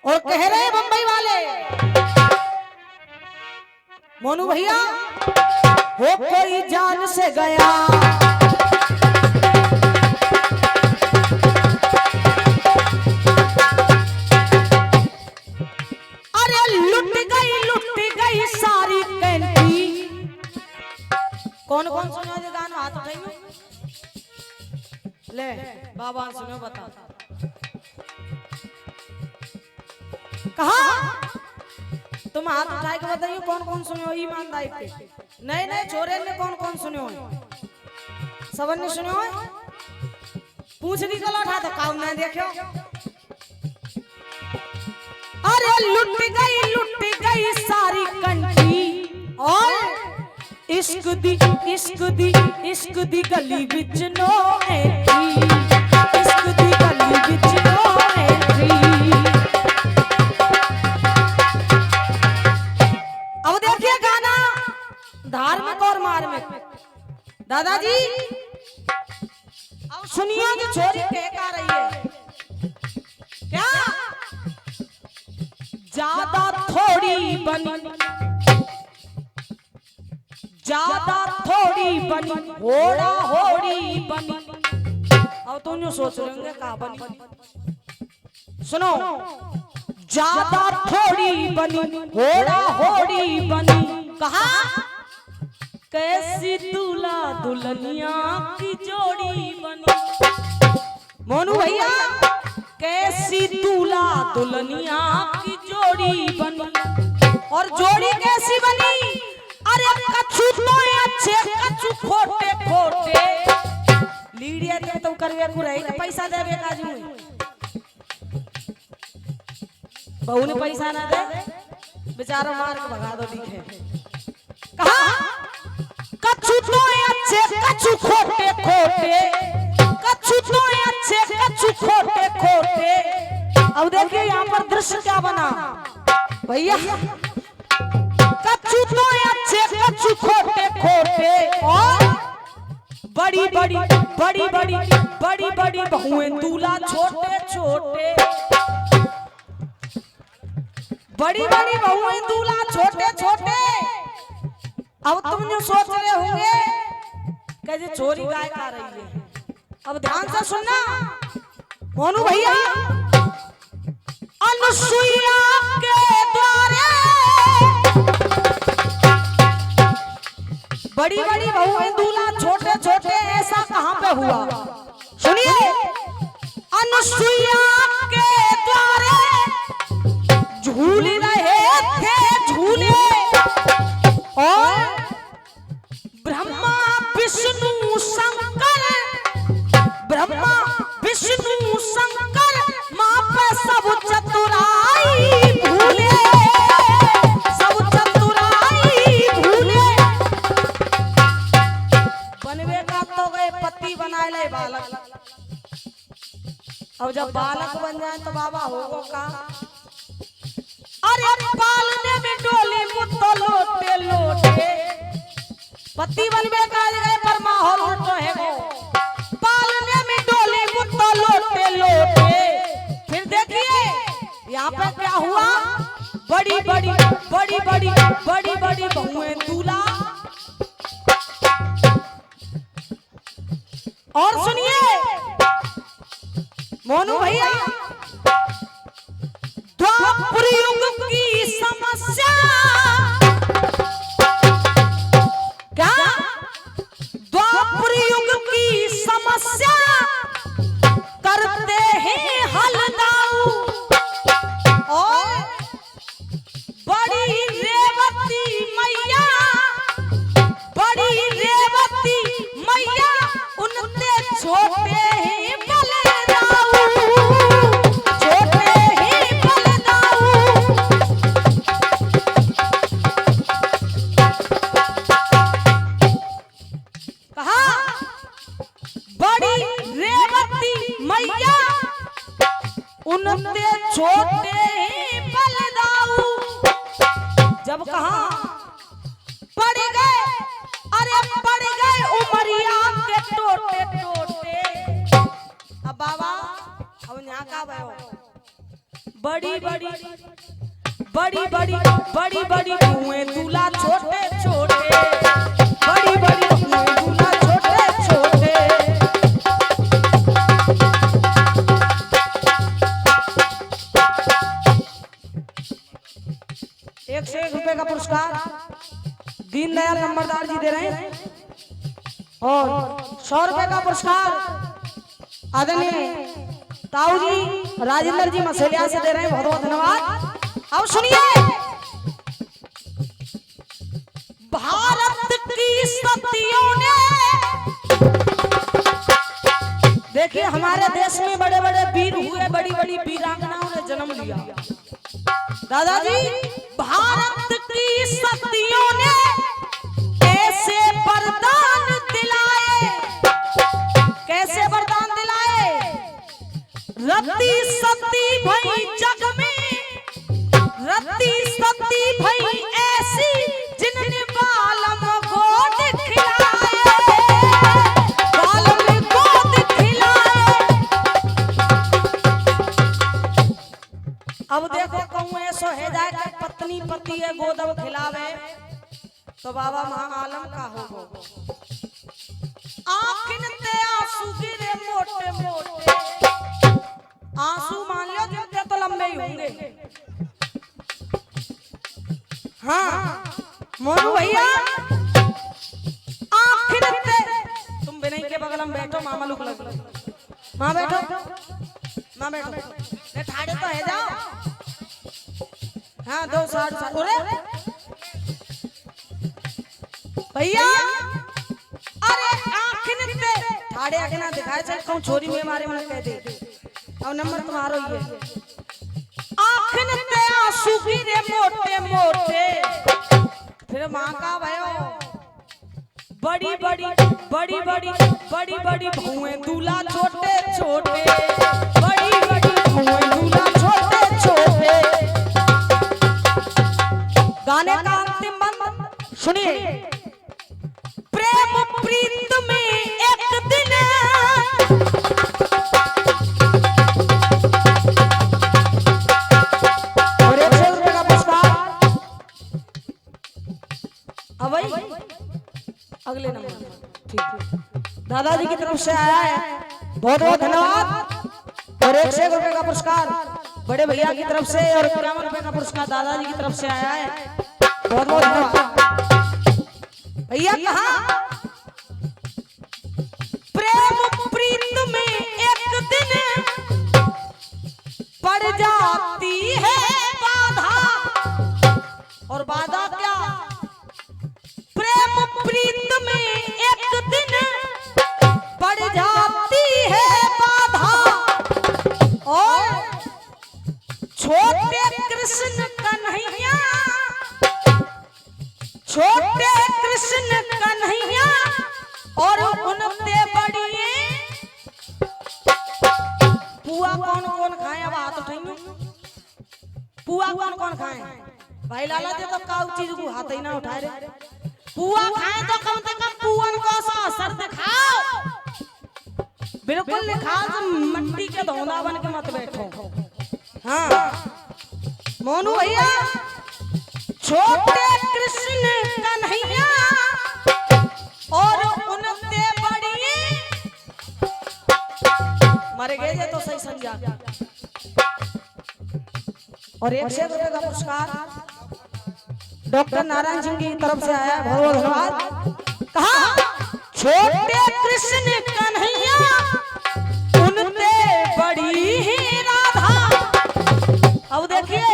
और कह रहे बंबई वाले मोनू भैया हो कोई जान से गया, अरे लुट गई सारी कैंटी। कौन कौन सुनो ये गाना हाथ उठाइयो ले बाबा सुनो बता कहा तुम हाथ उठाए के बताइयो कौन कौन सुनो ईमानदारी पे नए नए छोरे ने कौन कौन सुनो सबन ने सुनो पूछ निकल उठा तो काम ना देखो। अरे लुट गई सारी कंठी और इश्क दी गली विच नो एंट्री, इश्क दी गली विच नो एंट्री। अब देखिए गाना धार्मिक और मार्मिक दादाजी। अब सुनिए कि छोरी कह रही है क्या ज्यादा थोड़ी बनी, ज्यादा थोड़ी बनी होड़ा होड़ी बनी। अब तुम जो सोच रहे होंगे कहाँ बनी सुनो, ज्यादा थोड़ी बनी होड़ा होड़ी बनी। कहा कैसी दूल्हा दुल्हनिया की जोड़ी बनी। मोनू भैया कैसी दूल्हा दुल्हनिया की जोड़ी बनी और जोड़ी कैसी बनी। अरे कछु तो अच्छे कछु खोटे खोटे लीड़िया दे तो करवे कुरई के पैसा देवे काजू बहू ने पैसा ना दे बेचारा मार के भगा दो लिखे। कहा कछु तो अच्छे कछु खोटे खोटे, कछु तो अच्छे कछु खोटे खोटे। अब देखिए यहाँ पर दृश्य क्या बना भैया, कछु तो अच्छे कछु खोटे खोटे और बड़ी बड़ी बड़ी बड़ी बड़ी बड़ी बहुएं दूल्हा छोटे छोटे, बड़ी बड़ी बहुएं दूल्हा छोटे छोटे। अब तुम जो सोच रहे होंगे कैसे चोरी गाय खा रही है, अब ध्यान से सुनना मोनू भैया। अनुसुईया के द्वारे बड़ी बड़ी बहुएं दूल्हा छोटे छोटे, ऐसा कहां पे हुआ सुनिए। अनुसुईया के द्वारे झूल रहे थे झूले और ब्रह्मा विष्णु शंकर, ब्रह्मा विष्णु शंकर मां पे सब चतुराई भूले, सब चतुराई भूले। बनवे का तो गए पति बनाए ले बालक, अब जब बालक बन जाए तो बाबा होगो का। अरे पालने में डोली मुत्तो लोटे लोटे, पति बनवे का गए पर माहौल उल्टो है वो। पालने में डोली मुत्तो लोटे लोटे, फिर देखिए यहाँ पे क्या हुआ, बड़ी बड़ी बड़ी बड़ी बड़ी बड़ी बहुएं दूल्हा। और सुनिए मोनू भैया, द्वापर युग की समस्या क्या, द्वापर युग की समस्या करते हैं हल दाऊ और बड़ी रेवती मैया, बड़ी रेवती मैया उनते छोटे ही बलदाऊ, छोटे ही बलदाऊ। कहा बड़ी रेवती मैया उनते छोटे ही बलदाऊ। जब कहा पड़ गए, अरे पड़ गए उमरिया के टोटे टोटे। अब बाबा अब यहाँ का भयो बड़ी बड़ी बड़ी बड़ी बड़ी बड़ी कुएं दूल्हा छोटे छोटे, बड़ी बड़ी कुएं दूल्हा छोटे छोटे। ₹101 का पुरस्कार दीनदयाल नंबरदार जी दे रहे हैं और ₹100 का पुरस्कार आदरणीय ताऊ जी राजेंद्र जी मसेलिया से दे रहे हैं। बहुत बहुत धन्यवाद। अब सुनिए, भारत की सतियों ने, देखिए हमारे देश में बड़े बड़े वीर हुए, बड़ी बड़ी वीरांगनाओं ने जन्म लिया। दादाजी, भारत की सतियों ने ऐसे वरदान दिलाए, कैसे वरदान दिलाए? रति सती भई जग में, रति सती भई ऐसी जिनने बालम गोद खिलाए, बालम गोद खिलाए। अब देखो कहूँ ऐसो है जाए कि पत्नी पति है गोदम खिलावे तो बाबा महाआलम का होगो। आँखिन ते आंसू गिरे मोटे मोटे, आंसू मान लो जिनके तो लंबे ही होंगे। हाँ मोनू भैया, आखिर ते तुम बिनई के बगल में बैठो, मामा लुक लग, माँ बैठो, माँ बैठो, ने ठाड़े तो है जाओ। हाँ 2 साढ़े 7 भैया, अरे आखिर ते ठाड़े आगे ना दिखाए चल कहूँ छोरी में मारे मन कह दे और नंबर तुम्हारो ही है। आखिर ते आंसू गिरे मोटे मोटे, फिर माँ का भयो बड़ी बड़ी बड़ी बड़ी बड़ी बड़ी भुएं दूल्हा छोटे छोटे, बड़ी बड़ी भुएं दूल्हा छोटे छोटे। गाने का अंतिम बंद सुनिए। प्रेम प्रीत में एक दिन, और ₹100 का पुरस्कार अब अगले नंबर। ठीक है, दादाजी की तरफ से आया है, बहुत बहुत धन्यवाद। और ₹101 का पुरस्कार बड़े भैया की तरफ से और ₹51 का पुरस्कार दादाजी की तरफ से आया है। बहुत बहुत धन्यवाद भैया। कहा प्रेम प्रीत में एक दिन पड़ जाती है बाधा, और बाधा क्या? प्रेम प्रीत में एक दिन पड़ जाती है बाधा, और छोटे कृष्ण कन्हैया, छोटे कृष्ण कन्हैया और उनसे बड़िए पुआ कौन कौन खाए? अब हाथ उठाइए, पुआ कौन कौन खाए? भाई लाला जी तो काउ चीज को हाथ ही ना उठाए रे। पुआ खाए तो कम से कम पुअन को असर दिखाओ, बिल्कुल लिखाज मट्टी के धौंदा बन के मत बैठो। हाँ मोनू भैया, छोटे कृष्ण कन्हैया और उनसे बड़ी मर गए तो सही समझा। और ₹100 का पुरस्कार डॉक्टर नारायण सिंह की तरफ से आया, बहुत बहुत धन्यवाद। कहा छोटे कृष्ण कन्हैया उनसे बड़ी ही राधा। अब देखिए,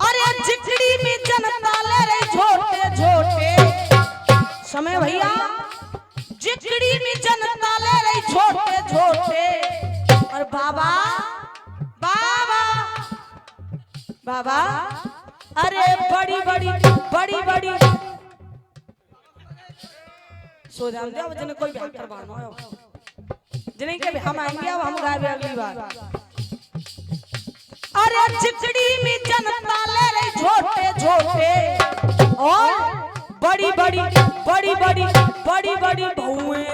अरे जिकड़ी में जनता ले रही छोटे छोटे समय भैया, जिकड़ी में जनता ले रही छोटे छोटे, और बाबा बाबा बाबा, अरे बड़ी बड़ी बड़ी बड़ी सो जानते हो जिन्हें कोई ब्याह करवाना हो, जिन्हें के हम आएंगे अब हम गाएंगे अगली बार। अरे चिचड़ी में जनता ले रही छोटे छोटे, और बड़ी बड़ी बड़ी बड़ी बड़ी बड़ी बहुएं